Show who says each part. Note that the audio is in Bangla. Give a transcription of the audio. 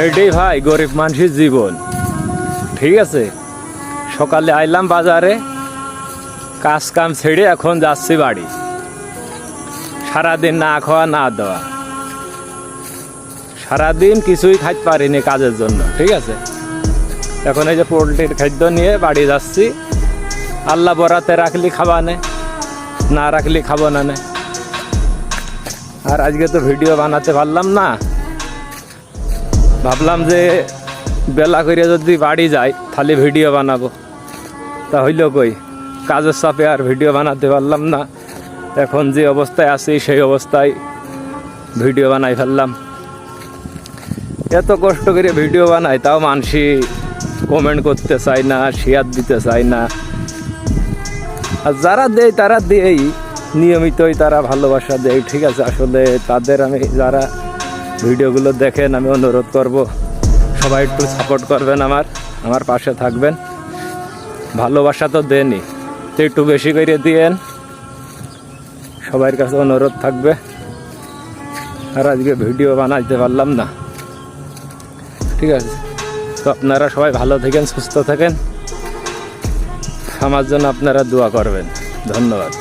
Speaker 1: এটাই ভাই গরিব মানুষের জীবন। ঠিক আছে, সকালে আইলাম বাজারে, কাজ কাম ছেড়ে এখন যাচ্ছি বাড়ি। সারাদিন না খাওয়া না দেওয়া, সারাদিন কিছুই খাইতে পারিনি কাজের জন্য। ঠিক আছে, এখন এই যে পোলট্রির খাদ্য নিয়ে বাড়ি যাচ্ছি। আল্লাহ বরাতে রাখলি খাবা নে, না রাখলি খাবো না নে। আর আজকে তো ভিডিও বানাতে পারলাম না, ভাবলাম যে বেলা করে যদি বাড়ি যাই তাহলে ভিডিও বানাবো। তা হইল কই, কাজের চাপে আর ভিডিও বানাতে পারলাম না। এখন যে অবস্থায় আছি সেই অবস্থায় ভিডিও বানাই ফেললাম। এত কষ্ট করে ভিডিও বানাই, তাও মানুষই কমেন্ট করতে চায় না, শেয়ার দিতে চায় না। আর যারা দেয় তারা দেয়, নিয়মিতই তারা ভালোবাসা দেয়। ঠিক আছে, আসলে তাদের আমি, যারা ভিডিওগুলো দেখেন, আমি অনুরোধ করব সবাই একটু সাপোর্ট করবেন, আমার পাশে থাকবেন। ভালোবাসা তো দেনই, তো একটু বেশি করে দিয়েন, সবার কাছে অনুরোধ থাকবে। আর আজকে ভিডিও বানাইতে পারলাম না। ঠিক আছে, তো আপনারা সবাই ভালো থাকেন, সুস্থ থাকেন, আমার জন্য আপনারা দোয়া করবেন। ধন্যবাদ।